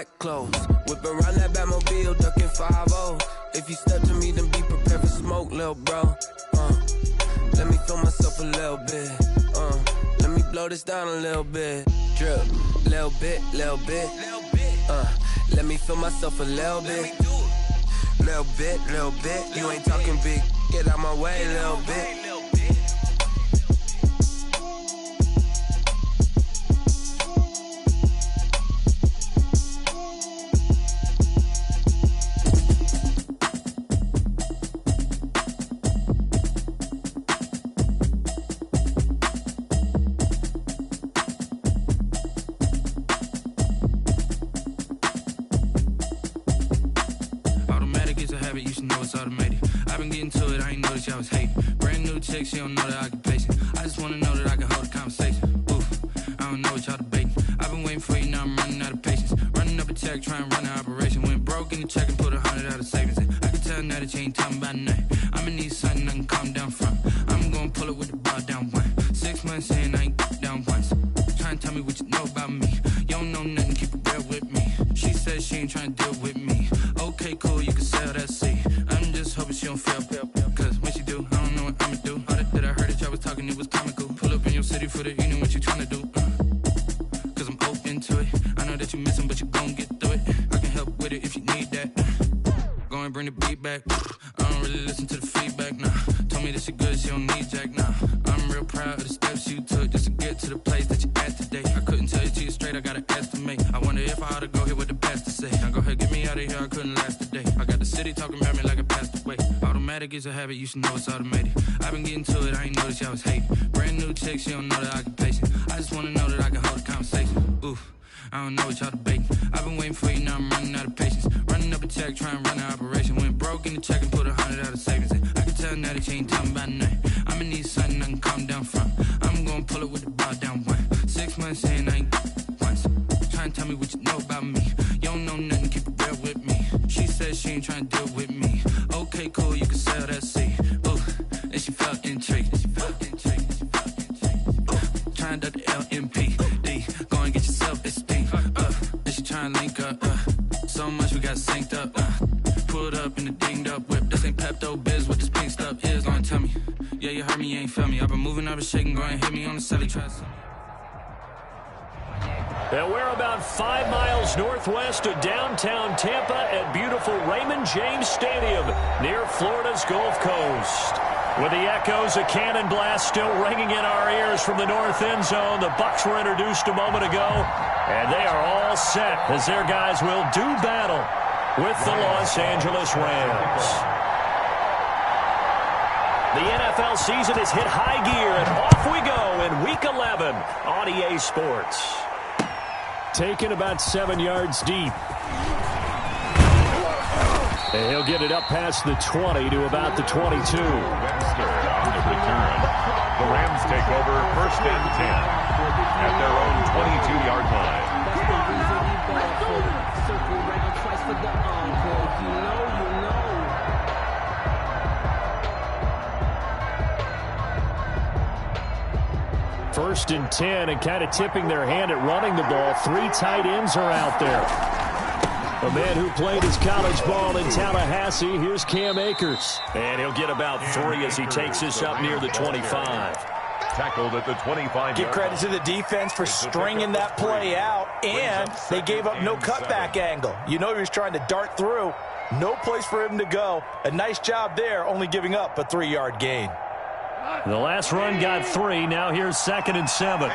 like clothes. Whip around that Batmobile, ducking 5-0. If you step to me, then be prepared for smoke, lil' bro. Let me feel myself a little bit. Let me blow this down a little bit. Drip, little bit, little bit. Let me feel myself a little bit. Little bit, little bit. You ain't talking big. Get out my way, little bit. She don't know the occupation. I just wanna know that I can hold a conversation. Oof, I don't know what y'all debating. I've been waiting for you, now I'm running out of patience. Running up a check, trying to run an operation. Went broke in the check and put 100 out of savings in. I can tell now that you ain't talking about nothing. I'ma need something I can calm down from. I'm gonna pull it with the bar down one. 6 months in, I ain't down once. Trying to tell me what you know about me. You don't know nothing, keep it real with me. She said she ain't trying to deal with me. Okay, cool, you can sell that seat. I'm just hoping she don't fail. Cause when she do, I don't know what I'ma do. That I heard that y'all was talking, it was comical. Pull up in your city for the evening, what you tryna do? Cause I'm open to it. I know that you missing, but you gon' get through it. I can help with it if you need that. Go and bring the beat back. I don't really listen to the feedback, nah. Told me that she good, she don't need jack, nah. I'm real proud of the steps you took just to get to the place that you at today. I couldn't tell you to you straight, I gotta estimate. I wonder if I ought to go here with the best to say. Now go ahead, get me out of here, I couldn't last a day. I got the city talking about me like I passed away. Automatic is a habit, you should know it's automated. I've been getting to it, I ain't noticed y'all was hating. Brand new chick, she don't know the occupation. I just wanna know that I can hold a conversation. Oof, I don't know what y'all debating. I've been waiting for you, now I'm running out of patience. Running up a check, trying to run an operation. Went broke in the check and put 100 out of savings in. I can tell now that you ain't talking about nothing. I'ma need something I can calm down from. I'm gonna pull it with the bar down one. 6 months in, I ain't once. Trying to tell me what you know about me. You don't know nothing, keep it real with me. She said she ain't trying to deal with me. Okay, cool, you can sell that seat. And she felt intrigued. Trying to the LMPD. Go and get your self-esteem. And she trying to link up. So much we got synced up. Pulled up in the dinged up whip. This ain't Pepto-Biz, what this pink stuff is. Go and tell me. Yeah, you heard me, you ain't felt me. I've been moving, I've been shaking. Go and hit me on the celly. Try to. And we're about 5 miles northwest of downtown Tampa at beautiful Raymond James Stadium near Florida's Gulf Coast. With the echoes of cannon blast still ringing in our ears from the north end zone, the Bucs were introduced a moment ago, and they are all set as their guys will do battle with the Los Angeles Rams. The NFL season has hit high gear, and off we go in Week 11 on EA Sports. Taken about 7 yards deep. And he'll get it up past the 20 to about the 22. On the return, the Rams take over 1st and 10 at their own 22-yard line. First and 10, and kind of tipping their hand at running the ball. 3 tight ends are out there. A man who played his college ball in Tallahassee. Here's Cam Akers. And he'll get about 3 as he takes this up near the 25. Tackled at the 25. Give credit to the defense for stringing that play out, and they gave up no cutback angle. You know he was trying to dart through. No place for him to go. A nice job there, only giving up a 3-yard gain. The last run got 3. Now here's 2nd and 7.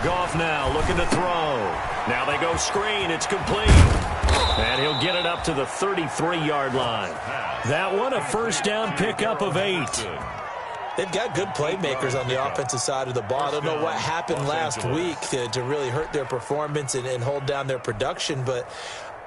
Goff now looking to throw. Now they go screen. It's complete. And he'll get it up to the 33-yard line. That one a first down pickup of 8. They've got good playmakers on the offensive side of the ball. I don't know what happened last week to really hurt their performance and hold down their production, but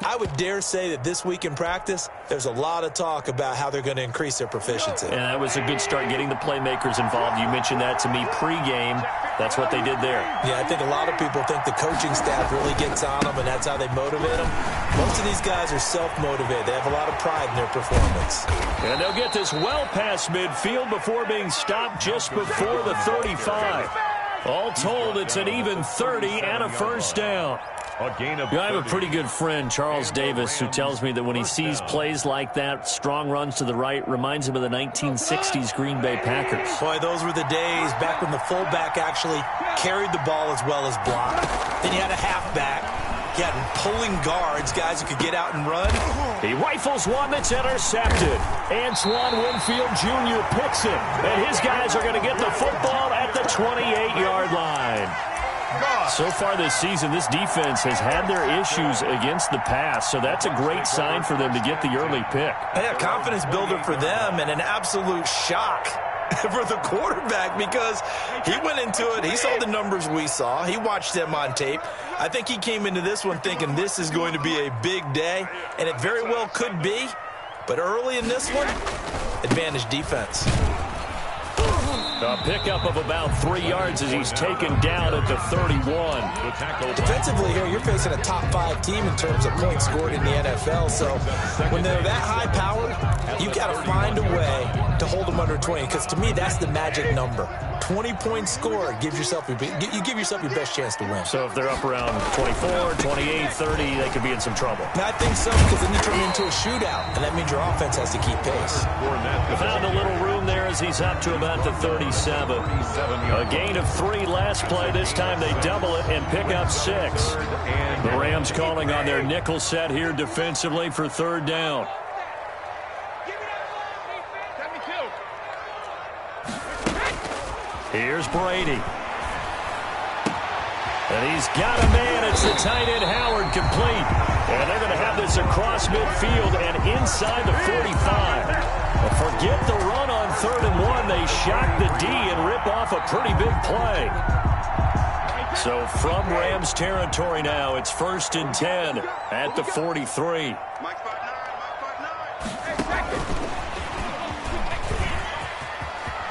I would dare say that this week in practice, there's a lot of talk about how they're going to increase their proficiency. And that was a good start getting the playmakers involved. You mentioned that to me pregame. That's what they did there. Yeah, I think a lot of people think the coaching staff really gets on them, and that's how they motivate them. Most of these guys are self-motivated. They have a lot of pride in their performance. And they'll get this well past midfield before being stopped just before the 35. All told, it's an even 30 and a first down. A gain of I have a pretty good friend, Charles Davis, who tells me that when he sees plays like that, strong runs to the right, reminds him of the 1960s Green Bay Packers. Boy, those were the days back when the fullback actually carried the ball as well as blocked. Then you had a halfback. You had pulling guards, guys who could get out and run. He rifles one that's intercepted. Antoine Winfield Jr. picks it, and his guys are going to get the football at the 28-yard line. So far this season, this defense has had their issues against the pass, so that's a great sign for them to get the early pick. Yeah, confidence builder for them and an absolute shock for the quarterback because he went into it. He saw the numbers we saw. He watched them on tape. I think he came into this one thinking this is going to be a big day, and it very well could be. But early in this one, advantage defense. A pickup of about 3 yards as he's taken down at the 31. Defensively here, you're facing a top 5 team in terms of points scored in the NFL. So when they're that high powered, you've got to find a way to hold them under 20. Because to me, that's the magic number. 20 points scored gives yourself you give yourself your best chance to win. So if they're up around 24, 28, 30, they could be in some trouble. I think so, because then you turn it into a shootout, and that means your offense has to keep pace. Found a little room there as he's up to about the 37. A gain of 3 last play. This time they double it and pick up 6. The Rams calling on their nickel set here defensively for 3rd down. Here's Brady. And he's got a man. It's the tight end Howard complete. And they're going to have this across midfield and inside the 45. But forget the run on 3rd and 1. They shock the D and rip off a pretty big play. So from Rams territory now, it's 1st and 10 at the 43.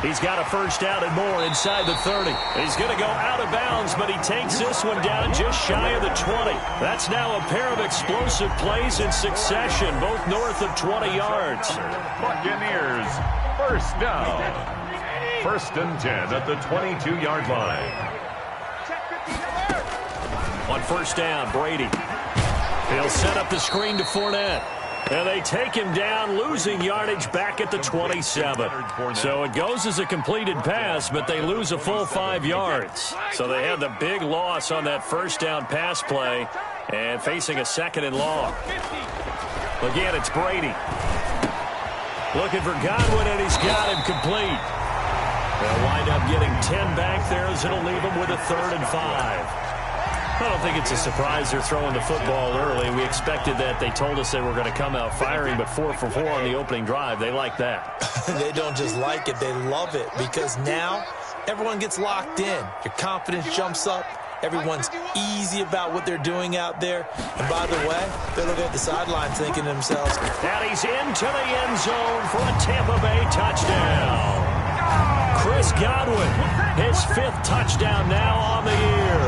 He's got a first down and more inside the 30. He's going to go out of bounds, but he takes this one down just shy of the 20. That's now a pair of explosive plays in succession, both north of 20 yards. Buccaneers, first down. 1st and 10 at the 22-yard line. On 1st down, Brady. He'll set up the screen to Fournette. And they take him down, losing yardage back at the 27. So it goes as a completed pass, but they lose a full 5 yards. So they have the big loss on that first down pass play and facing a 2nd and long. Again, it's Brady. Looking for Godwin, and he's got him complete. They'll wind up getting 10 back there as it'll leave them with a 3rd and 5. I don't think it's a surprise they're throwing the football early. We expected that. They told us they were going to come out firing, but 4 for 4 on the opening drive. They like that. They don't just like it. They love it because now everyone gets locked in. Your confidence jumps up. Everyone's easy about what they're doing out there. And by the way, they're looking at the sideline thinking to themselves, and he's into the end zone for a Tampa Bay touchdown. Chris Godwin, his 5th touchdown now on the year.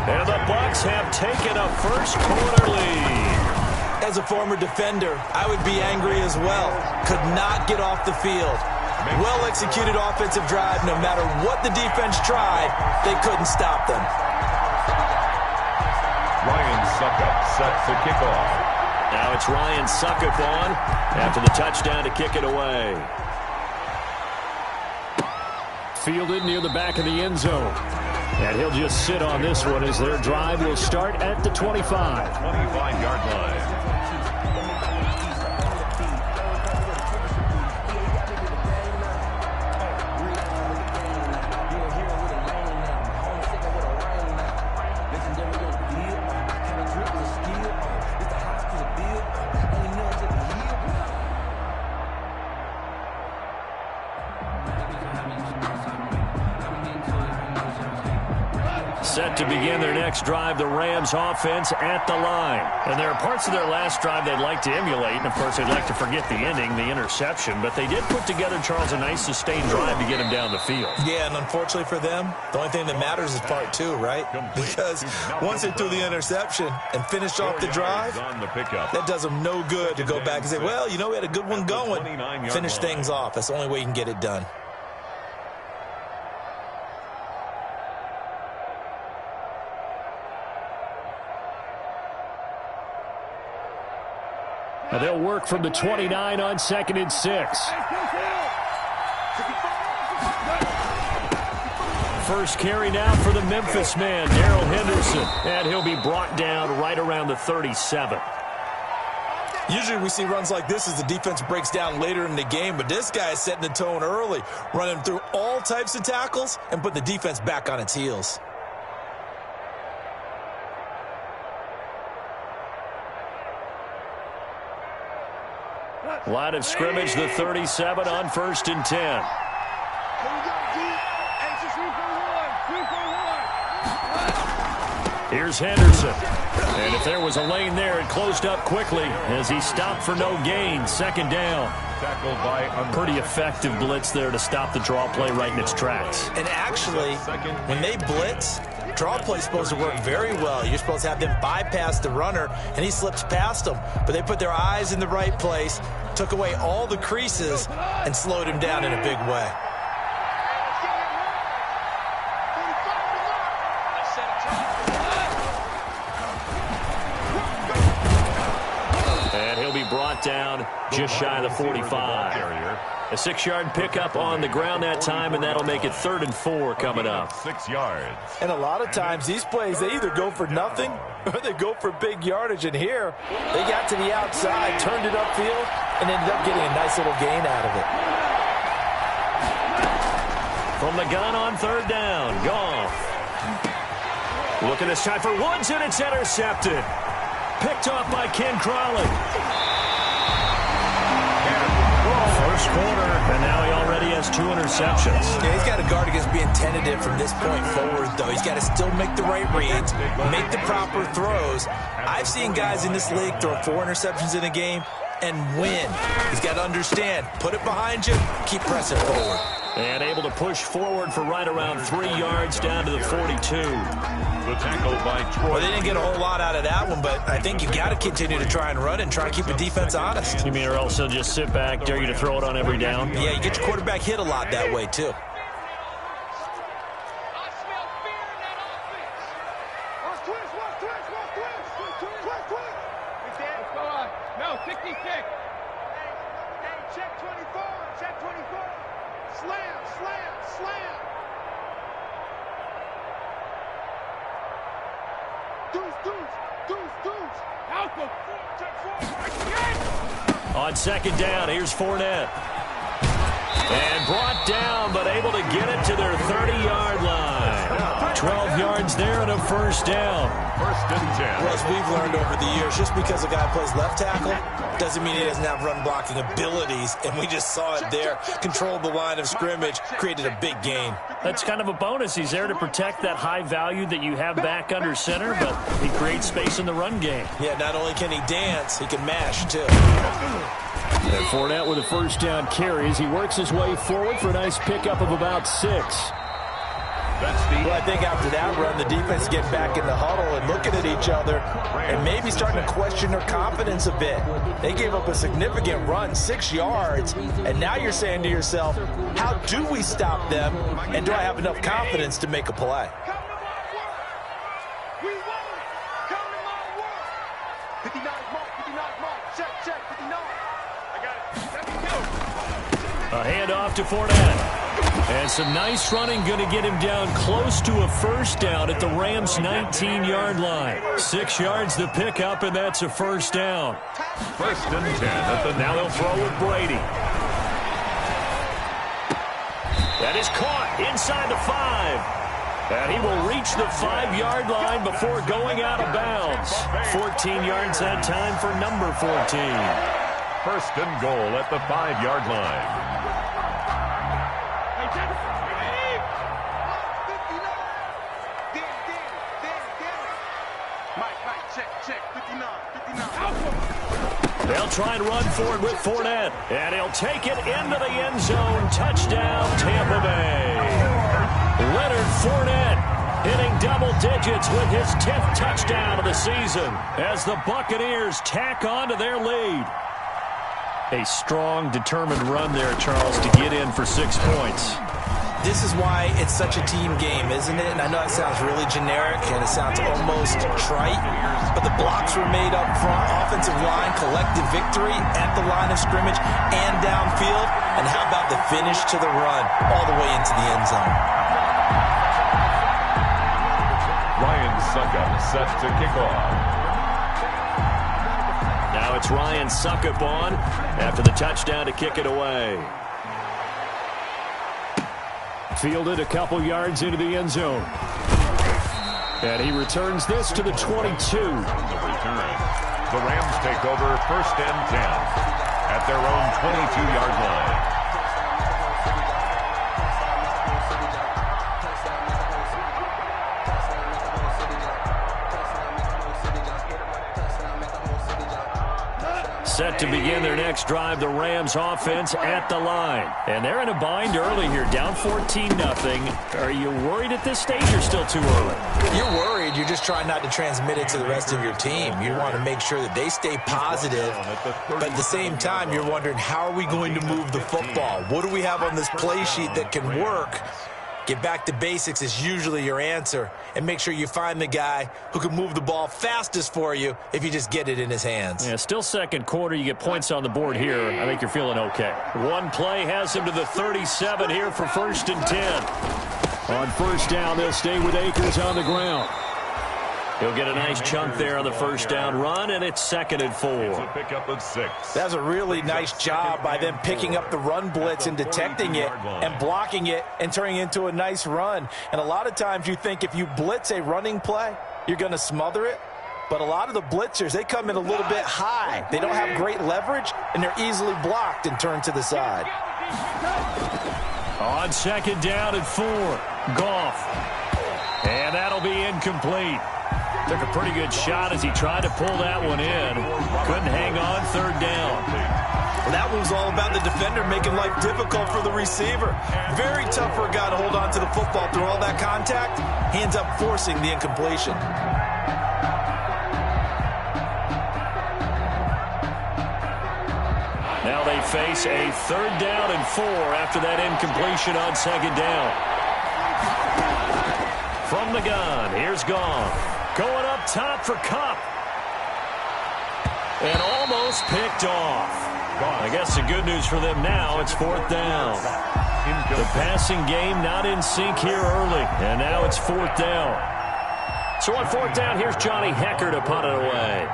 And the Bucs have taken a first-quarter lead. As a former defender, I would be angry as well. Could not get off the field. Well-executed offensive drive. No matter what the defense tried, they couldn't stop them. Ryan Suckup sets the kickoff. Now it's Ryan Suckup on after the touchdown to kick it away. Fielded near the back of the end zone. And he'll just sit on this one as their drive will start at the 25. 25-yard line. Set to begin their next drive, the Rams offense at the line. And there are parts of their last drive they'd like to emulate, and of course they'd like to forget the ending, the interception, but they did put together, Charles, a nice sustained drive to get him down the field. Yeah, and unfortunately for them, the only thing that matters is part 2, right? Because once they threw the interception and finished off the drive, that does them no good to go back and say, well, you know, we had a good one going. Finish things off. That's the only way you can get it done. Now they'll work from the 29 on 2nd and 6. First carry now for the Memphis man, Darrell Henderson. And he'll be brought down right around the 37. Usually we see runs like this as the defense breaks down later in the game, but this guy is setting the tone early, running through all types of tackles and put the defense back on its heels. Line of scrimmage, the 37 on 1st and 10. Here's Henderson. And if there was a lane there, it closed up quickly as he stopped for no gain. 2nd down. Tackled by Pretty effective blitz there to stop the draw play right in its tracks. And actually, when they blitz, draw play is supposed to work very well. You're supposed to have them bypass the runner, and he slips past them. But they put their eyes in the right place, took away all the creases, and slowed him down in a big way. Brought down just shy of the 45. A 6-yard pickup on the ground that time, and that'll make it 3rd and 4 coming up. 6 yards. And a lot of times these plays, they either go for nothing or they go for big yardage. And here, they got to the outside, turned it upfield, and ended up getting a nice little gain out of it. From the gun on 3rd down, Goff. Looking this time for Woods, and it's intercepted. Picked off by Ken Crawley. First quarter, and now he already has 2 interceptions. Yeah, he's got to guard against being tentative from this point forward, though. He's got to still make the right reads, make the proper throws. I've seen guys in this league throw 4 interceptions in a game and win. He's got to understand, put it behind you, keep pressing forward. And able to push forward for right around 3 yards down to the 42. The tackle by Troy. Well, they didn't get a whole lot out of that one, but I think you've got to continue to try and run and try to keep the defense honest. You mean or else he'll just sit back, dare you to throw it on every down? Yeah, you get your quarterback hit a lot that way, too. No, 66. Hey, check 24, check 24. Slam, slam, slam. Deuce. Alpha, check 4. On 2nd down, here's Fournette. And brought down, but able to get it to their 30-yard line. 12 yards there and a 1st down. 1st and 10. Well, as we've learned over the years, just because a guy plays left tackle doesn't mean he doesn't have run-blocking abilities, and we just saw it there. Controlled the line of scrimmage, created a big gain. That's kind of a bonus. He's there to protect that high value that you have back under center, but he creates space in the run game. Yeah, not only can he dance, he can mash, too. And Fournette with a 1st down carry as he works his way forward for a nice pickup of about 6. Well, I think after that run, the defense getting back in the huddle and looking at each other and maybe starting to question their confidence a bit. They gave up a significant run, 6 yards, and now you're saying to yourself, how do we stop them, and do I have enough confidence to make a play? We won it. Come to my work. 59 mark, check, 59. I got it. Let me go. A handoff to Fournette. And some nice running, going to get him down close to a 1st down at the Rams' 19-yard line. 6 yards the pickup, and that's a 1st down. 1st and 10. Now they'll throw with Brady. That is caught inside the 5. And he will reach the 5-yard line before going out of bounds. 14 yards that time for number 14. 1st and goal at the 5-yard line. They'll try and run forward with Fournette. And he'll take it into the end zone. Touchdown, Tampa Bay. Leonard Fournette hitting double digits with his 10th touchdown of the season as the Buccaneers tack on to their lead. A strong, determined run there, Charles, to get in for 6 points. This is why it's such a team game, isn't it? And I know it sounds really generic and it sounds almost trite, but the blocks were made up front. Offensive line collected victory at the line of scrimmage and downfield. And how about the finish to the run all the way into the end zone? Ryan Suckup set to kick off. Now it's Ryan Suckup on after the touchdown to kick it away. Fielded a couple yards into the end zone. And he returns this to the 22. The return. The Rams take over 1st and 10 at their own 22-yard line. Set to begin their next drive, the Rams offense at the line. And they're in a bind early here, down 14-0. Are you worried at this stage or still too early? You're worried. You're just trying not to transmit it to the rest of your team. You want to make sure that they stay positive. But at the same time, you're wondering, how are we going to move the football? What do we have on this play sheet that can work? Get back to basics is usually your answer. And make sure you find the guy who can move the ball fastest for you if you just get it in his hands. Yeah, still second quarter. You get points on the board here. I think you're feeling okay. One play has him to the 37 here for 1st and 10. On 1st down, they'll stay with Akers on the ground. He'll get a nice chunk there on the 1st down run, and it's 2nd and 4. It's a pickup of 6. That's a really nice job by them picking up the run blitz and detecting it and blocking it and turning it into a nice run. And a lot of times you think if you blitz a running play, you're going to smother it. But a lot of the blitzers, they come in a little bit high. They don't have great leverage, and they're easily blocked and turned to the side. On 2nd down and 4, Goff. And that'll be incomplete. Took a pretty good shot as he tried to pull that one in. Couldn't hang on 3rd down. Well, that one was all about the defender making life difficult for the receiver. Very tough for a guy to hold on to the football through all that contact. He ends up forcing the incompletion. Now they face a 3rd down and 4 after that incompletion on 2nd down. From the gun, here's Goff. Going up top for Kupp. And almost picked off. I guess the good news for them now, it's 4th down. The passing game not in sync here early. And now it's 4th down. So on 4th down, here's Johnny Hecker to punt it away.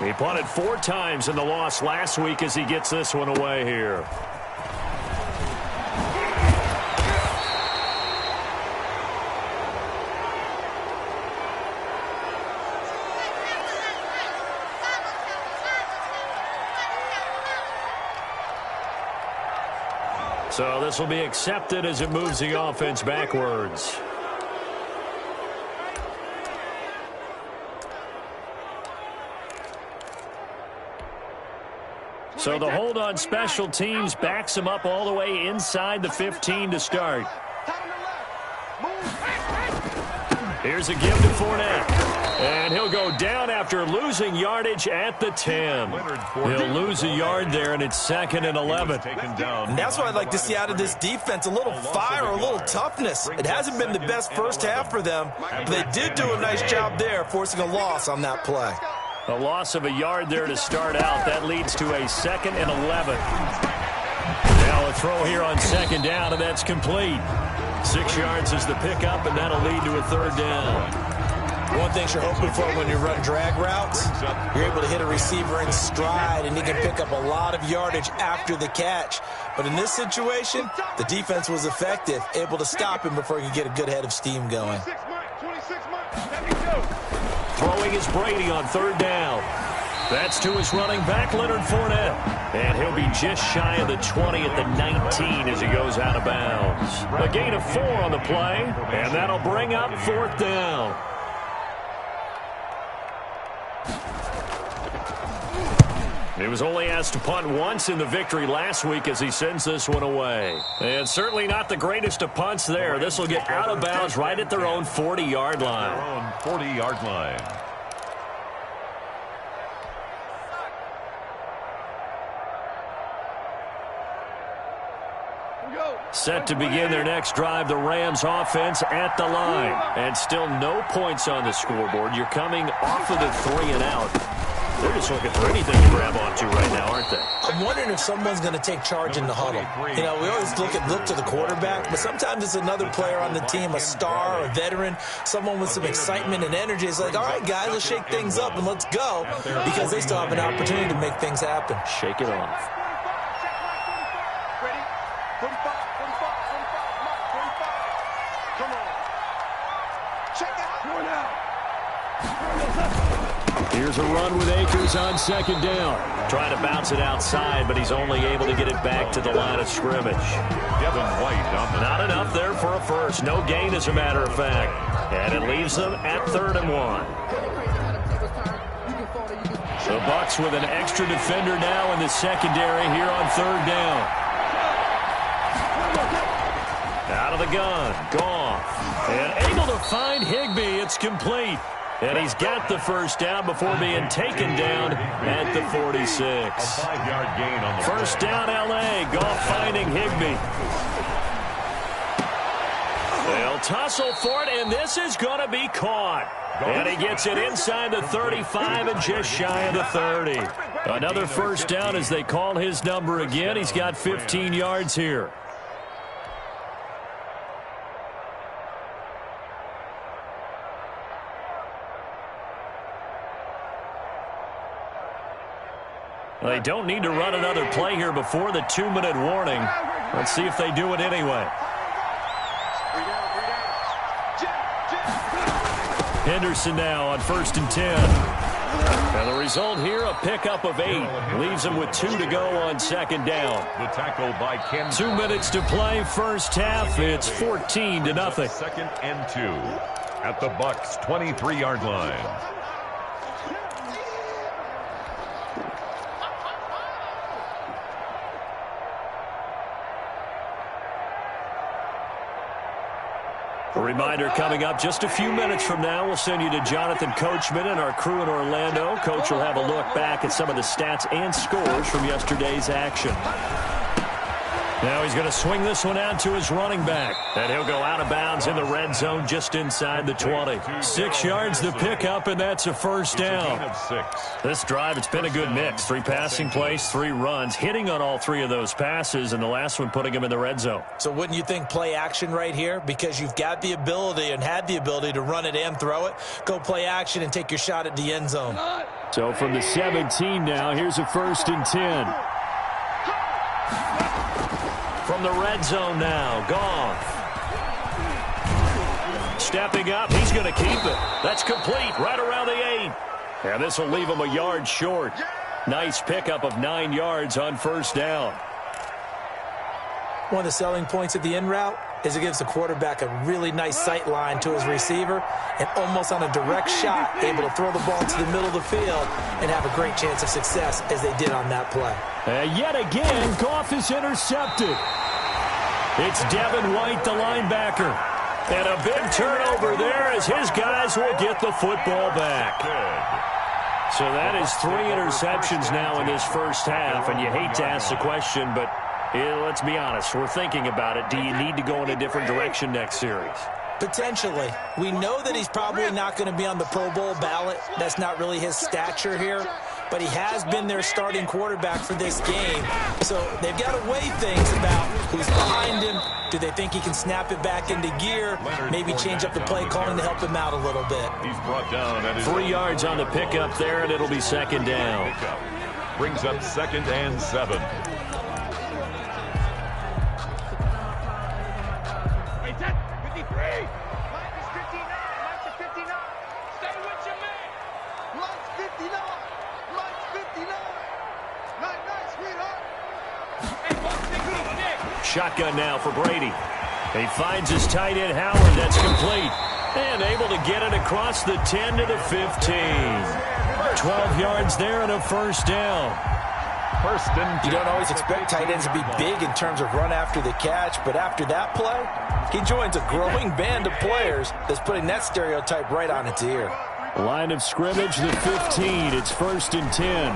He punted 4 times in the loss last week as he gets this one away here. So this will be accepted as it moves the offense backwards. So the hold on special teams backs him up all the way inside the 15 to start. Here's a give to Fournette. And he'll go down after losing yardage at the 10. He'll lose a yard there, and it's 2nd and 11. And that's what I'd like to see out of this defense, a little fire, a little toughness. It hasn't been the best first half for them, but they did do a nice job there, forcing a loss on that play. A loss of a yard there to start out. That leads to a 2nd and 11. Now a throw here on 2nd down, and that's complete. 6 yards is the pickup, and that'll lead to a 3rd down. One thing you're hoping for when you run drag routes, you're able to hit a receiver in stride, and he can pick up a lot of yardage after the catch. But in this situation, the defense was effective, able to stop him before he could get a good head of steam going. Throwing is Brady on 3rd down. That's to his running back, Leonard Fournette. And he'll be just shy of the 20 at the 19 as he goes out of bounds. A gain of 4 on the play, and that'll bring up 4th down. He was only asked to punt once in the victory last week as he sends this one away. And certainly not the greatest of punts there. This will get out of bounds right at their own 40-yard line. Their own 40-yard line. Set to begin their next drive, the Rams offense at the line. And still no points on the scoreboard. You're coming off of the 3-and-out. They're just looking for anything to grab onto right now, aren't they? I'm wondering if someone's going to take charge in the huddle. You know, we always look to the quarterback, but sometimes it's another player on the team, a star, a veteran, someone with some excitement and energy. It's like, all right, guys, let's shake things up and let's go, because they still have an opportunity to make things happen. Shake it off. Ready? 45, 45, 45, come on. Check out. One out. Here's a run with Akers on second down. Trying to bounce it outside, but he's only able to get it back to the line of scrimmage. Devin White on the Not enough there for a first. No gain, as a matter of fact. And it leaves them at 3rd and 1. The Bucs with an extra defender now in the secondary here on 3rd down. Out of the gun. Goff. And able to find Higbee. It's complete. And he's got the first down before being taken down at the 46. A 5-yard gain on the First down, L.A. Goff finding Higbee. They'll tussle for it, and this is going to be caught. And he gets it inside the 35 and just shy of the 30. Another first down as they call his number again. He's got 15 yards here. They don't need to run another play here before the 2-minute warning. Let's see if they do it anyway. Henderson now on 1st and 10. And the result here, a pickup of 8. Leaves them with 2 to go on 2nd down. The tackle by Ken. 2 minutes to play, first half. It's 14-0. 2nd and 2 at the Bucs' 23-yard line. A reminder coming up just a few minutes from now. We'll send you to Jonathan Coachman and our crew in Orlando. Coach will have a look back at some of the stats and scores from yesterday's action. Now he's going to swing this one out to his running back. And he'll go out of bounds in the red zone just inside the 20. 6 yards the pickup, and that's a first down. This drive, it's been a good mix. 3 passing plays, 3 runs, hitting on all 3 of those passes, and the last one putting him in the red zone. So wouldn't you think play action right here? Because you've got the ability and had the ability to run it and throw it. Go play action and take your shot at the end zone. So from the 17 now, here's a 1st and 10. From the red zone now, Goff. Stepping up, he's going to keep it. That's complete, right around the 8. And this will leave him a yard short. Nice pickup of 9 yards on first down. One of the selling points of the in route is it gives the quarterback a really nice sight line to his receiver and almost on a direct shot able to throw the ball to the middle of the field and have a great chance of success as they did on that play. Yet again, Goff is intercepted. It's Devin White, the linebacker. And a big turnover there as his guys will get the football back. So that is 3 interceptions now in this first half, and you hate to ask the question, but let's be honest, we're thinking about it. Do you need to go in a different direction next series? Potentially. We know that he's probably not going to be on the Pro Bowl ballot. That's not really his stature here. But he has been their starting quarterback for this game. So they've got to weigh things about who's behind him. Do they think he can snap it back into gear? Maybe change up the play calling to help him out a little bit. He's brought down at 3 yards on the pickup there, and it'll be 2nd down. Brings up 2nd and 7. Shotgun now for Brady. He finds his tight end, Howard. That's complete. And able to get it across the 10 to the 15. 12 yards there and a first down. First and 10. You don't always expect tight ends to be big in terms of run after the catch, but after that play, he joins a growing band of players that's putting that stereotype right on its ear. Line of scrimmage, the 15. It's 1st and 10.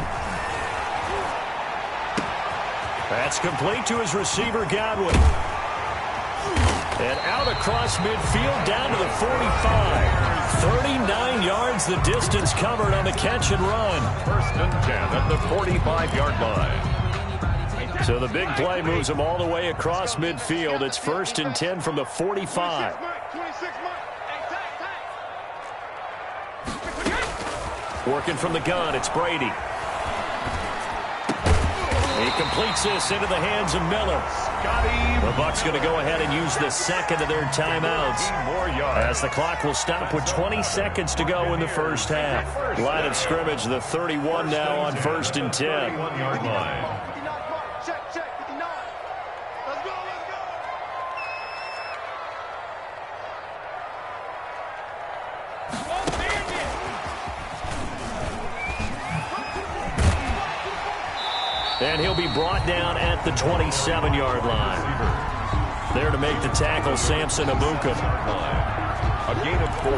That's complete to his receiver, Godwin. And out across midfield, down to the 45. 39 yards the distance covered on the catch and run. First and 10 at the 45-yard line. So the big play moves him all the way across midfield. It's first and 10 from the 45. Working from the gun, it's Brady. He completes this into the hands of Miller. The Bucs going to go ahead and use the second of their timeouts as the clock will stop with 20 seconds to go in the first half. Line of scrimmage, the 31 now on first and 10. 1-yard line. And he'll be brought down at the 27-yard line. There to make the tackle, Samson Abuka. A gain of 4.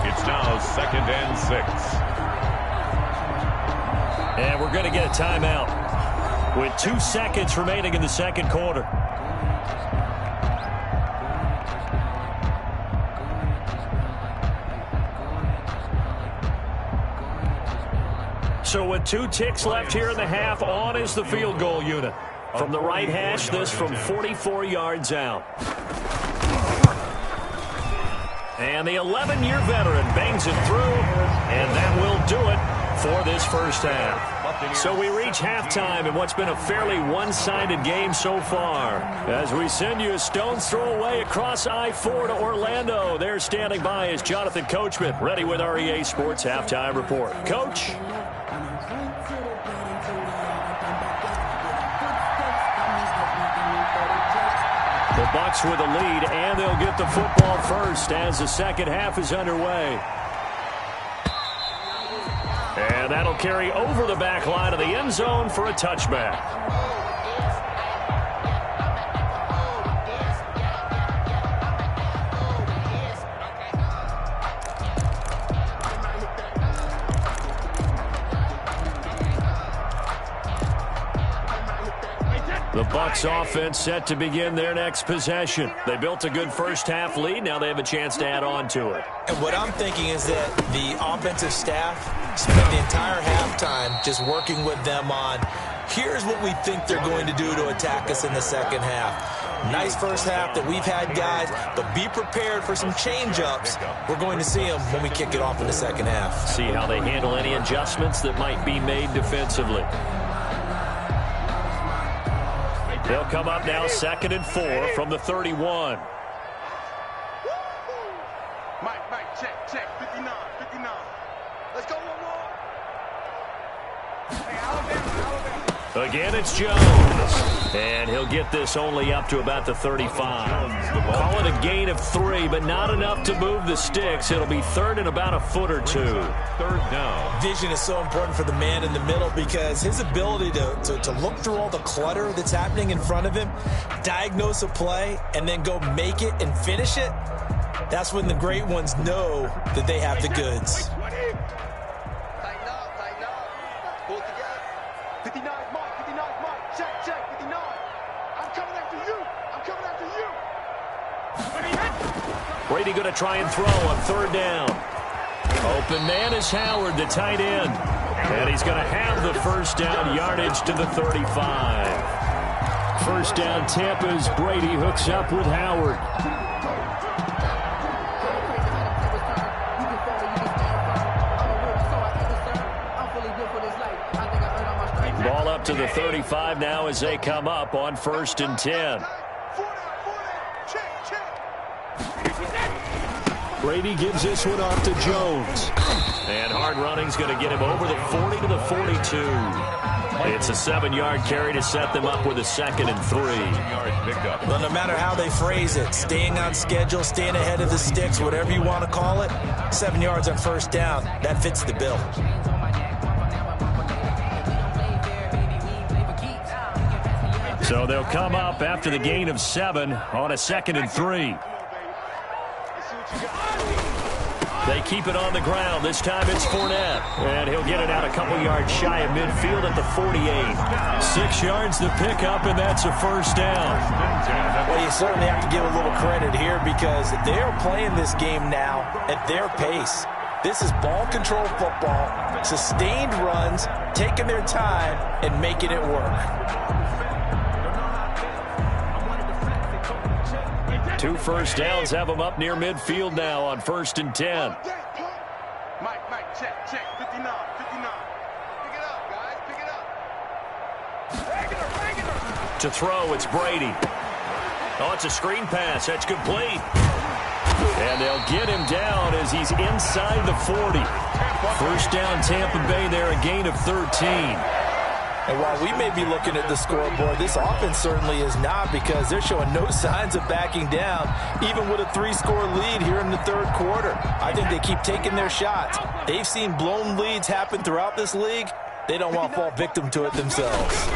It's now second and 6. And we're going to get a timeout with 2 seconds remaining in the second quarter. So with 2 ticks left here in the half, on is the field goal unit. From the right hash, this from 44 yards out. And the 11-year veteran bangs it through, and that will do it for this first half. So we reach halftime in what's been a fairly one-sided game so far. As we send you a stone's throw away across I-4 to Orlando. There standing by is Jonathan Coachman, ready with our EA Sports Halftime Report. Coach? The Bucs with a lead, and they'll get the football first as the second half is underway. And that'll carry over the back line of the end zone for a touchback. The Bucs offense set to begin their next possession. They built a good first half lead. Now they have a chance to add on to it. And what I'm thinking is that the offensive staff spent the entire halftime just working with them on, here's what we think they're going to do to attack us in the second half. Nice first half that we've had, guys, but be prepared for some change-ups. We're going to see them when we kick it off in the second half. See how they handle any adjustments that might be made defensively. They'll come up now second and 4 from the 31. Mike, check. 59. Let's go, one more. Hey, Alabama. Again, it's Jones. And he'll get this only up to about the 35. Call it a gain of 3, but not enough to move the sticks. It'll be third and about a foot or 2. Third down. Vision is so important for the man in the middle because his ability to look through all the clutter that's happening in front of him, diagnose a play, and then go make it and finish it, that's when the great ones know that they have the goods. Tighten up. Pull together. 59 Mike. Check. 59. I'm coming after you. Brady going to try and throw on third down. Open man is Howard, the tight end. And he's going to have the first down yardage to the 35. First down Tampa as Brady hooks up with Howard. Ball up to the 35 now as they come up on first and 10. Brady gives this one off to Jones. And hard running's going to get him over the 40 to the 42. It's a 7-yard carry to set them up with a second and 3. Well, no matter how they phrase it, staying on schedule, staying ahead of the sticks, whatever you want to call it, 7 yards on first down, that fits the bill. So they'll come up after the gain of 7 on a second and 3. They keep it on the ground. This time it's Fournette. And he'll get it out a couple yards shy of midfield at the 48. 6 yards to pick up, and that's a first down. Well, you certainly have to give a little credit here because they're playing this game now at their pace. This is ball control football, sustained runs, taking their time, and making it work. 2 first downs have them up near midfield now on 1st and 10. Mike, check, 59. Pick it up, guys, pick it up. Regular. To throw, it's Brady. Oh, it's a screen pass. That's complete. And they'll get him down as he's inside the 40. First down, Tampa Bay there, a gain of 13. And while we may be looking at the scoreboard, this offense certainly is not because they're showing no signs of backing down, even with a 3-score lead here in the third quarter. I think they keep taking their shots. They've seen blown leads happen throughout this league. They don't want to fall victim to it themselves.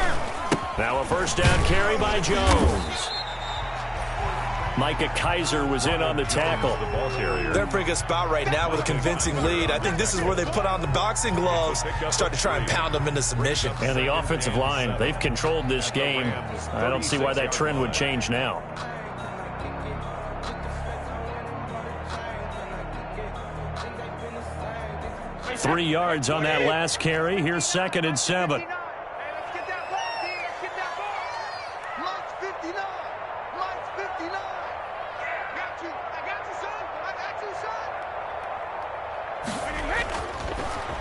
Now a first down carry by Jones. Micah Kaiser was in on the tackle. They're in a pretty good spot right now with a convincing lead. I think this is where they put on the boxing gloves, start to try and pound them into submission. And the offensive line, they've controlled this game. I don't see why that trend would change now. Three yards on that last carry. Here's 2nd and 7.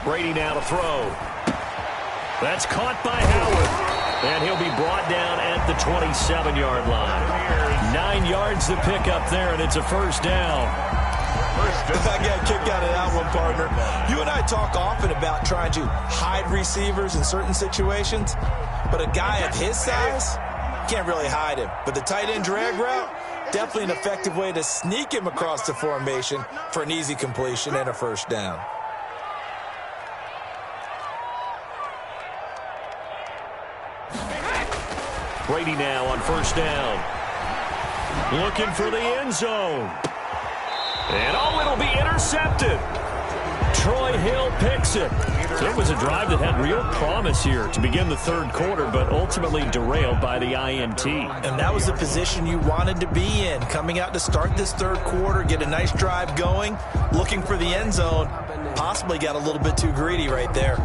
Brady now to throw. That's caught by Howard. And he'll be brought down at the 27-yard line. 9 yards to pick up there, and it's a first down. I got a kick out of that one, partner. You and I talk often about trying to hide receivers in certain situations, but a guy of his size can't really hide him. But the tight end drag route, definitely an effective way to sneak him across the formation for an easy completion and a first down. Brady now on first down. Looking for the end zone. And it'll be intercepted. Troy Hill picks it. So it was a drive that had real promise here to begin the third quarter, but ultimately derailed by the INT. And that was the position you wanted to be in. Coming out to start this third quarter, get a nice drive going, looking for the end zone. Possibly got a little bit too greedy right there.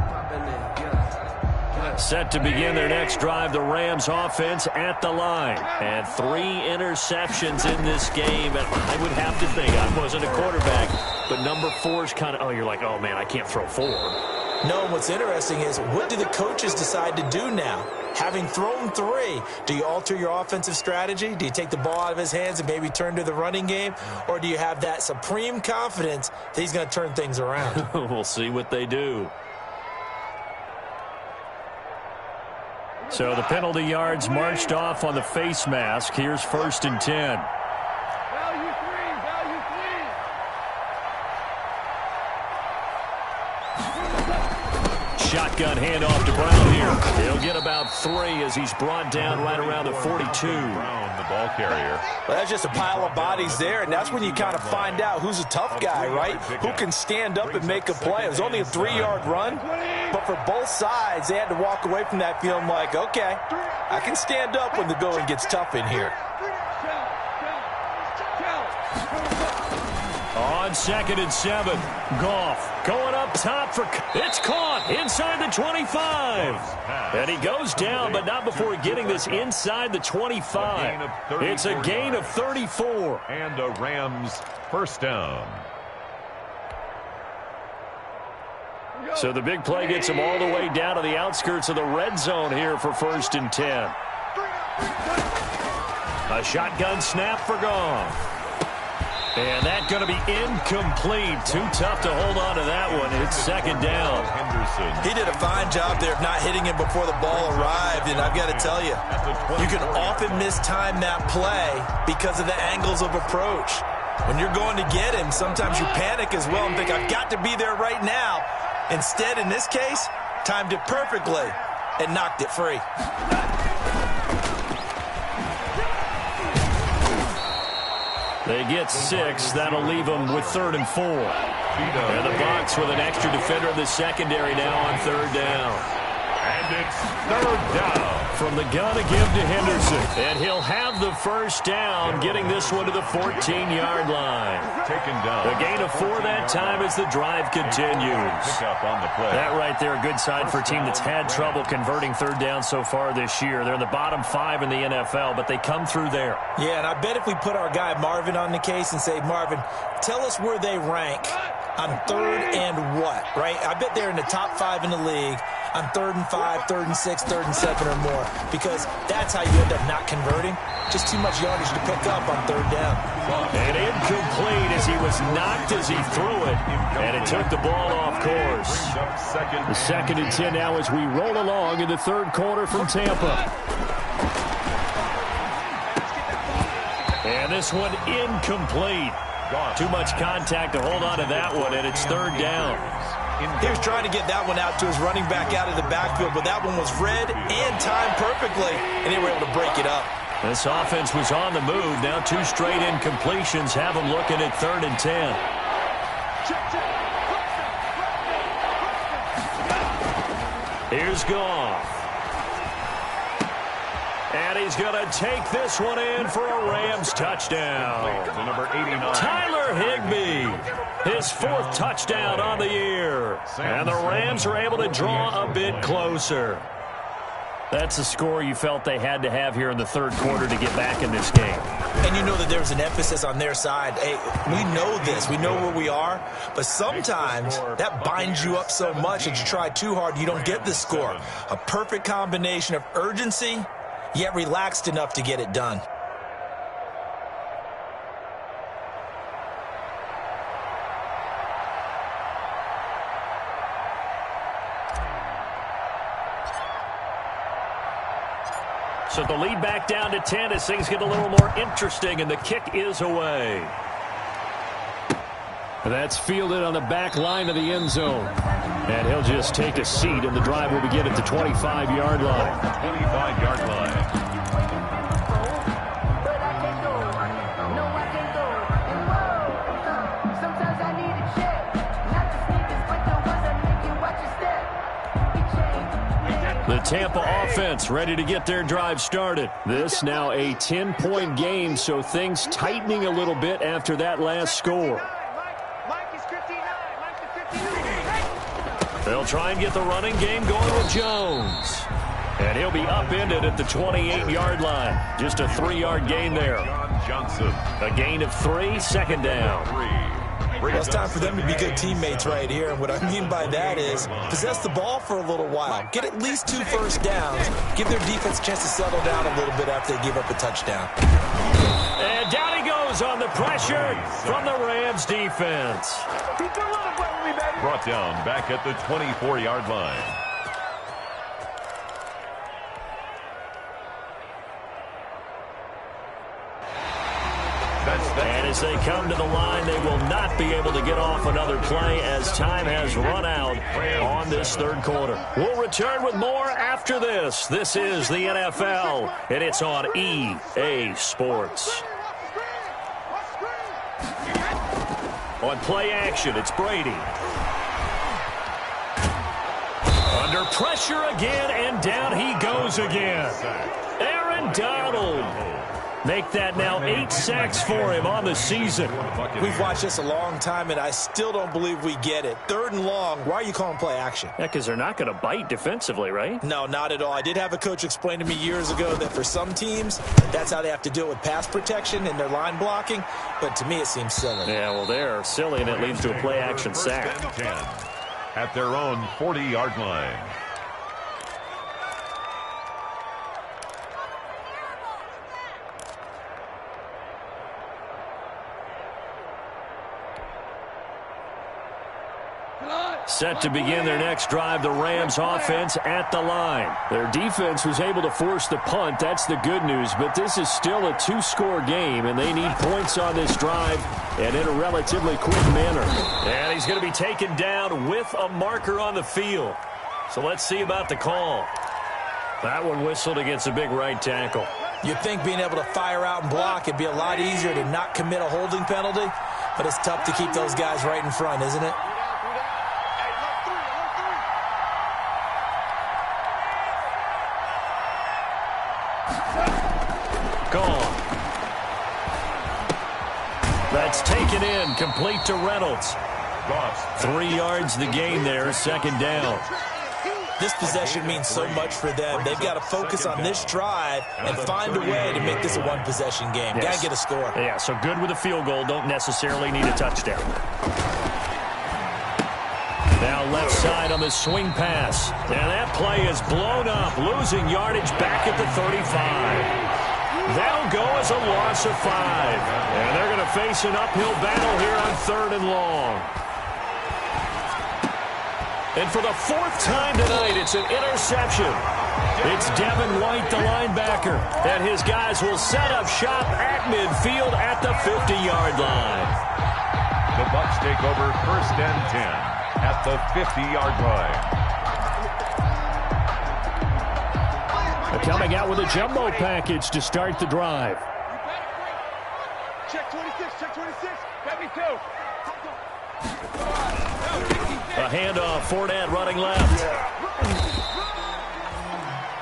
Set to begin their next drive, the Rams offense at the line. And 3 interceptions in this game. And I would have to think, I wasn't a quarterback, but number 4 is kind of, you're like, oh, man, I can't throw 4. No, and what's interesting is, what do the coaches decide to do now? Having thrown 3, do you alter your offensive strategy? Do you take the ball out of his hands and maybe turn to the running game? Or do you have that supreme confidence that he's going to turn things around? We'll see what they do. So the penalty yards marched off on the face mask. Here's 1st and 10. Shotgun handoff to Brown here. He'll get about 3 as he's brought down right around the 42. Brown, the ball carrier. Well, that's just a pile of bodies there, and that's when you kind of find out who's a tough guy, right? Who can stand up and make a play. It was only a 3-yard run, but for both sides, they had to walk away from that feeling like, okay, I can stand up when the going gets tough in here. On 2nd and 7, Goff going up top for, it's caught inside the 25. And he goes down, but not before getting this inside the 25. It's a gain of 34. And a Rams first down. So the big play gets him all the way down to the outskirts of the red zone here for 1st and 10. A shotgun snap for Goff. And that's going to be incomplete. Too tough to hold on to that one. It's 2nd down. He did a fine job there of not hitting him before the ball arrived, and I've got to tell you, you can often mistime that play because of the angles of approach. When you're going to get him, sometimes you panic as well and think, I've got to be there right now. Instead, in this case, timed it perfectly and knocked it free. They get 6. That'll leave them with 3rd and 4. And the Bucs with an extra defender in the secondary now on third down. And it's third down. From the gun to give to Henderson. And he'll have the first down, getting this one to the 14-yard line. Taken down. A gain of 4 that time as the drive continues. Pick up on the play. That right there, a good sign for a team that's had trouble converting third down so far this year. They're in the bottom 5 in the NFL, but they come through there. Yeah, and I bet if we put our guy Marvin on the case and say, Marvin, tell us where they rank on third and what, right? I bet they're in the top 5 in the league on 3rd and 5, 3rd and 6, 3rd and 7 or more, because that's how you end up not converting. Just too much yardage to pick up on third down. And incomplete as he was knocked as he threw it, and it took the ball off course. The 2nd and 10 now as we roll along in the third quarter from Tampa. And this one incomplete. Too much contact to hold on to that one, and it's third down. He was trying to get that one out to his running back out of the backfield, but that one was read and timed perfectly, and they were able to break it up. This offense was on the move. Now 2 straight incompletions have them looking at 3rd and 10. Here's Goff. And he's going to take this one in for a Rams touchdown. To number 89. Tyler Higbee, his 4th touchdown on the year. And the Rams are able to draw a bit closer. That's a score you felt they had to have here in the third quarter to get back in this game. And you know that there's an emphasis on their side. Hey, we know this. We know where we are. But sometimes that binds you up so much that you try too hard, you don't get the score. A perfect combination of urgency, yet relaxed enough to get it done. So the lead back down to 10 as things get a little more interesting, and the kick is away. That's fielded on the back line of the end zone. And he'll just take a seat, and the drive will begin at the 25-yard line. 25-yard line. The Tampa offense ready to get their drive started. This now a 10-point game, so things tightening a little bit after that last score. They'll try and get the running game going with Jones. And he'll be upended at the 28-yard line. Just a 3-yard gain there. Johnson. A gain of 3, 2nd down. Well, it's time for them to be good teammates right here. And what I mean by that is possess the ball for a little while. Get at least 2 first downs. Give their defense a chance to settle down a little bit after they give up a touchdown. And down he goes on the pressure from the Rams defense. Brought down back at the 24-yard line. And as they come to the line, they will not be able to get off another play as time has run out on this third quarter. We'll return with more after this. This is the NFL, and it's on EA Sports. On play action, it's Brady. Under pressure again, and down he goes again. Aaron Donald. Make that now 8 sacks for him on the season. We've watched this a long time, and I still don't believe we get it. 3rd and long, why are you calling play action? Yeah, because they're not going to bite defensively, right? No, not at all. I did have a coach explain to me years ago that for some teams, that's how they have to deal with pass protection and their line blocking. But to me, it seems silly. Yeah, well, they're silly, and it leads to a play action sack. 10 at their own 40-yard line. Set to begin their next drive, the Rams offense at the line. Their defense was able to force the punt. That's the good news, but this is still a 2-score game, and they need points on this drive and in a relatively quick manner. And he's going to be taken down with a marker on the field. So let's see about the call. That one whistled against a big right tackle. You'd think being able to fire out and block, it'd be a lot easier to not commit a holding penalty. But it's tough to keep those guys right in front, isn't it? Gone. That's taken in, complete to Reynolds. 3 yards the gain there, second down. This possession means so much for them. They've got to focus on this drive and find a way to make this a one-possession game. Yes. Got to get a score. Yeah, so good with a field goal. Don't necessarily need a touchdown. Now left side on the swing pass. And that play is blown up, losing yardage back at the 35. That'll go as a loss of 5. And they're going to face an uphill battle here on 3rd and long. And for the 4th time tonight, it's an interception. It's Devin White, the linebacker. And his guys will set up shop at midfield at the 50-yard line. The Bucs take over 1st and 10 at the 50-yard line. Coming out with a jumbo package to start the drive. Check 26, check 26. Got me too. A handoff, Fournette running left.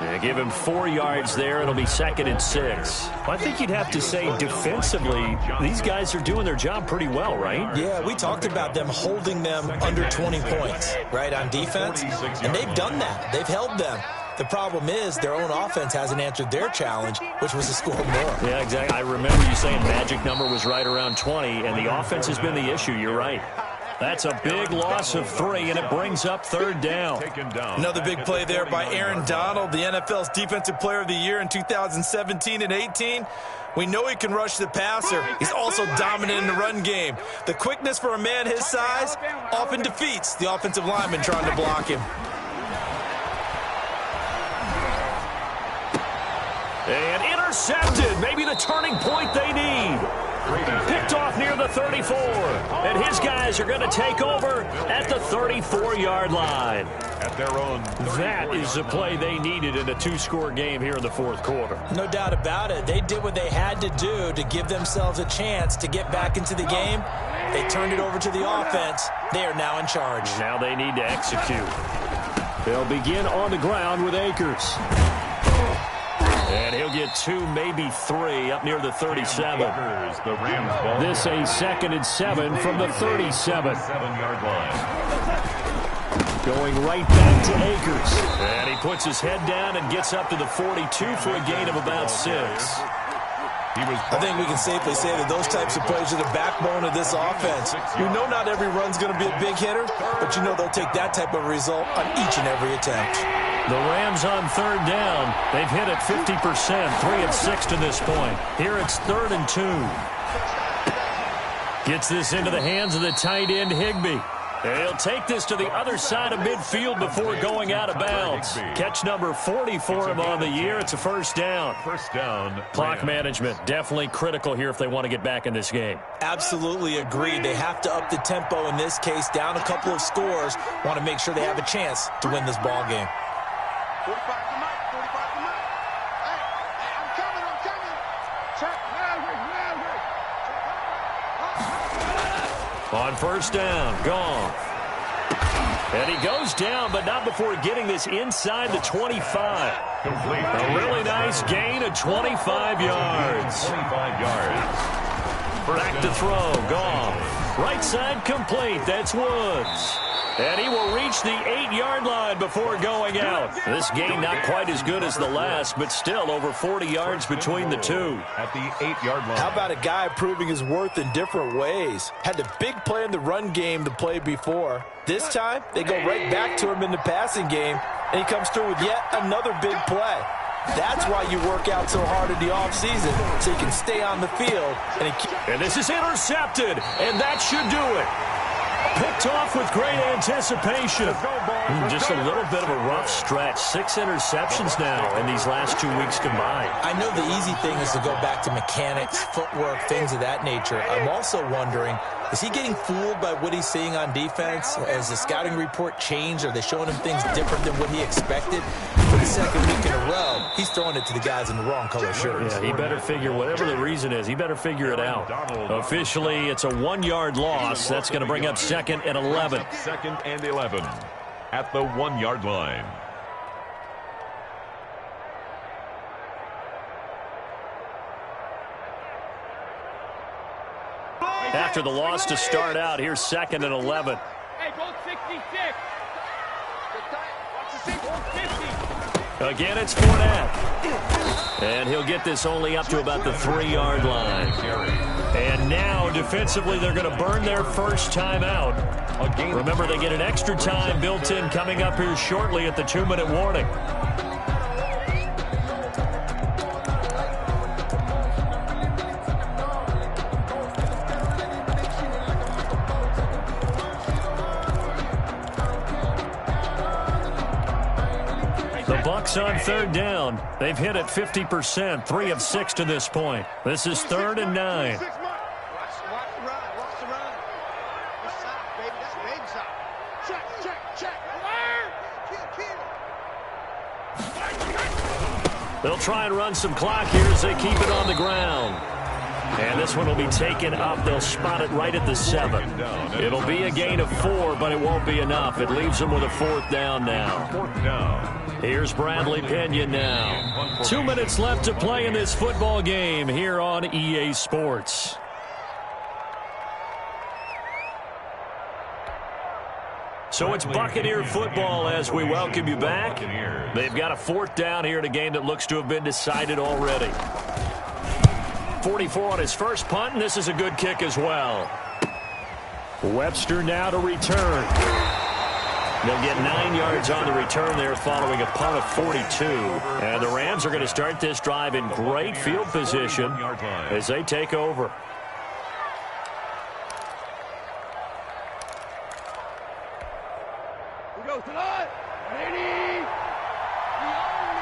They give him 4 yards there. It'll be 2nd and 6. I think you'd have to say defensively, these guys are doing their job pretty well, right? Yeah, we talked about them holding them under 20 points, right, on defense. And they've done that. They've held them. The problem is their own offense hasn't answered their challenge, which was to score more. Yeah, exactly. I remember you saying magic number was right around 20, and the offense has been the issue. You're right. That's a big loss of 3, and it brings up 3rd down. Another big play there by Aaron Donald, the NFL's Defensive Player of the Year in 2017 and 18. We know he can rush the passer. He's also dominant in the run game. The quickness for a man his size often defeats the offensive lineman trying to block him. And intercepted. Maybe the turning point they need. Picked off near the 34. And his guys are going to take over at the 34-yard line. At their own. That is the play they needed in a 2-score game here in the 4th quarter. No doubt about it. They did what they had to do to give themselves a chance to get back into the game. They turned it over to the offense. They are now in charge. Now they need to execute. They'll begin on the ground with Akers. And he'll get 2, maybe 3 up near the 37. The Rams ball. This a 2nd and 7 from the 37. 7-yard line. Going right back to Akers. And he puts his head down and gets up to the 42 for a gain of about 6. I think we can safely say that those types of plays are the backbone of this offense. You know not every run's going to be a big hitter, but you know they'll take that type of result on each and every attempt. The Rams on 3rd down. They've hit it 50%, 3 of 6 to this point. Here it's 3rd and 2. Gets this into the hands of the tight end, Higbee. He'll take this to the other side of midfield before going out of bounds. Catch number 40 for him on the year. It's a 1st down. 1st down. Clock management, definitely critical here if they want to get back in this game. Absolutely agreed. They have to up the tempo in this case, down a couple of scores. Want to make sure they have a chance to win this ball game. 45 come out, 45 come out. Hey, I'm coming. Check, On 1st down, gone. And he goes down, but not before getting this inside the 25. Complete. A really nice gain of 25 yards. 25 yards. Back to throw, gone. Right side complete, that's Woods. And he will reach the 8-yard line before going out. This game not quite as good as the last, but still over 40 yards between the two. At the 8-yard line. How about a guy proving his worth in different ways? Had a big play in the run game the play before. This time, they go right back to him in the passing game, and he comes through with yet another big play. That's why you work out so hard in the offseason, so you can stay on the field. And this is intercepted, and that should do it. Picked off with great anticipation. Just a little bit of a rough stretch. 6 interceptions now in these last 2 weeks combined. I know the easy thing is to go back to mechanics, footwork, things of that nature. I'm also wondering Is he getting fooled by what he's seeing on defense? Has the scouting report changed? Are they showing him things different than what he expected? For the second week in a row, he's throwing it to the guys in the wrong color shirts. Yeah, he better figure, whatever the reason is, he better figure it out. Officially, it's a 1-yard loss. That's going to bring up 2nd and 11. 2nd and 11 at the 1-yard line. After the loss to start out, here's 2nd and 11. Hey, go 66. Again, it's Fournette. And he'll get this only up to about the 3-yard line. And now, defensively, they're going to burn their first time out. Remember, they get an extra time built in coming up here shortly at the 2-minute warning. Bucks on 3rd down. They've hit it 50%, 3 of 6 to this point. This is 3rd and 9. Watch the run. Watch the run. This side, baby. That's baby side. Check. They'll try and run some clock here as they keep it on the ground. And this one will be taken up. They'll spot it right at the 7. It'll be a gain of 4, but it won't be enough. It leaves them with a 4th down now. 4th down. Here's Bradley Pinion now. 2 minutes left to play in this football game here on EA Sports. So it's Buccaneer football as we welcome you back. They've got a 4th down here in a game that looks to have been decided already. 44 on his first punt, and this is a good kick as well. Webster now to return. They'll get 9 yards on the return there following a punt of 42. And the Rams are going to start this drive in great field position as they take over. We go to the ready. We own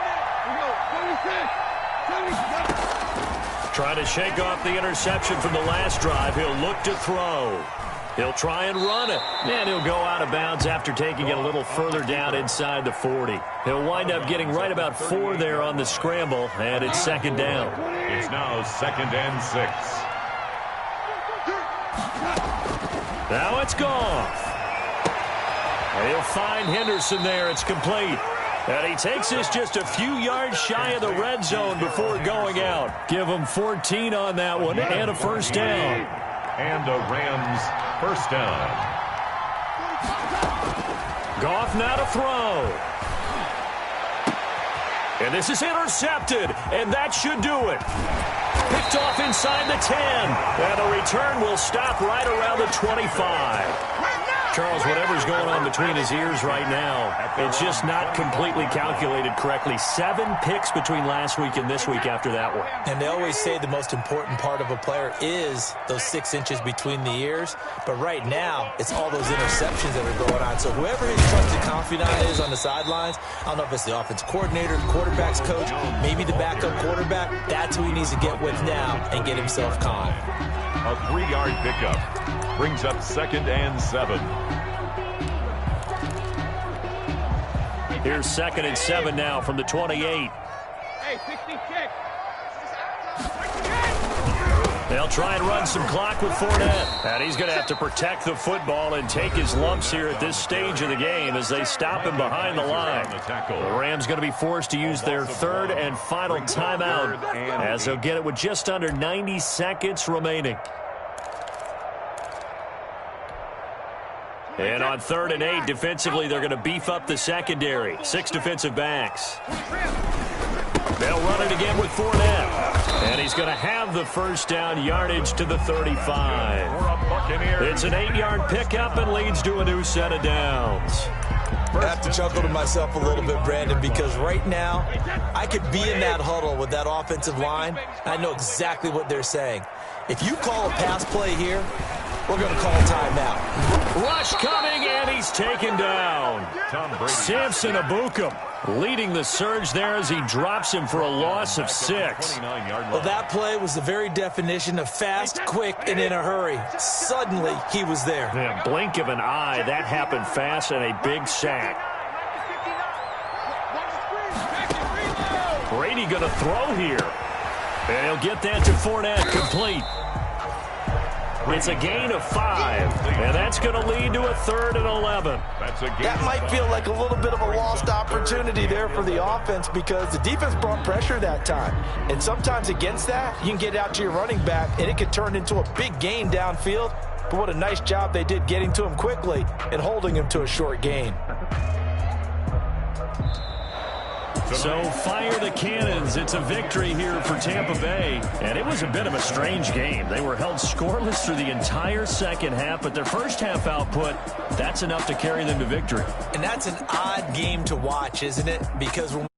it. We go 26. Trying to shake off the interception from the last drive. He'll look to throw. He'll try and run it. And he'll go out of bounds after taking it a little further down inside the 40. He'll wind up getting right about 4 there on the scramble, and it's 2nd down. It's now 2nd and 6. Now it's Goff. And he'll find Henderson there. It's complete. And he takes this just a few yards shy of the red zone before going out. Give him 14 on that one and a 1st down. And a Rams 1st down. Goff now to throw. And this is intercepted, and that should do it. Picked off inside the 10. And the return will stop right around the 25. Charles, whatever's going on between his ears right now, it's just not completely calculated correctly. 7 picks between last week and this week after that one. And they always say the most important part of a player is those 6 inches between the ears. But right now, it's all those interceptions that are going on. So whoever his trusted confidant is on the sidelines, I don't know if it's the offensive coordinator, the quarterback's coach, maybe the backup quarterback, that's who he needs to get with now and get himself calm. A 3-yard pickup brings up 2nd and 7. Here's 2nd and 7 now from the 28. Hey, 66. They'll try and run some clock with Fournette. And he's going to have to protect the football and take his lumps here at this stage of the game as they stop him behind the line. The Rams going to be forced to use their 3rd and final timeout as they'll get it with just under 90 seconds remaining. And on 3rd and 8, defensively, they're going to beef up the secondary. 6 defensive backs. They'll run it again with Fournette. And he's going to have the 1st down, yardage to the 35. It's an 8-yard pickup and leads to a new set of downs. I have to chuckle to myself a little bit, Brandon, because right now I could be in that huddle with that offensive line. I know exactly what they're saying. If you call a pass play here, we're going to call timeout. Rush coming, and he's taken down. Samson Ebukam leading the surge there as he drops him for a loss of 6. Well, that play was the very definition of fast, quick, and in a hurry. Suddenly, he was there. Yeah, blink of an eye, that happened fast, and a big sack. Brady going to throw here. And he'll get that to Fournette, complete. It's a gain of 5, and that's going to lead to a 3rd and 11. That might feel like a little bit of a lost opportunity there for the offense because the defense brought pressure that time. And sometimes against that, you can get out to your running back, and it could turn into a big gain downfield. But what a nice job they did getting to him quickly and holding him to a short gain. So fire the cannons. It's a victory here for Tampa Bay. And it was a bit of a strange game. They were held scoreless through the entire second half, but their first half output, that's enough to carry them to victory. And that's an odd game to watch, isn't it? Because when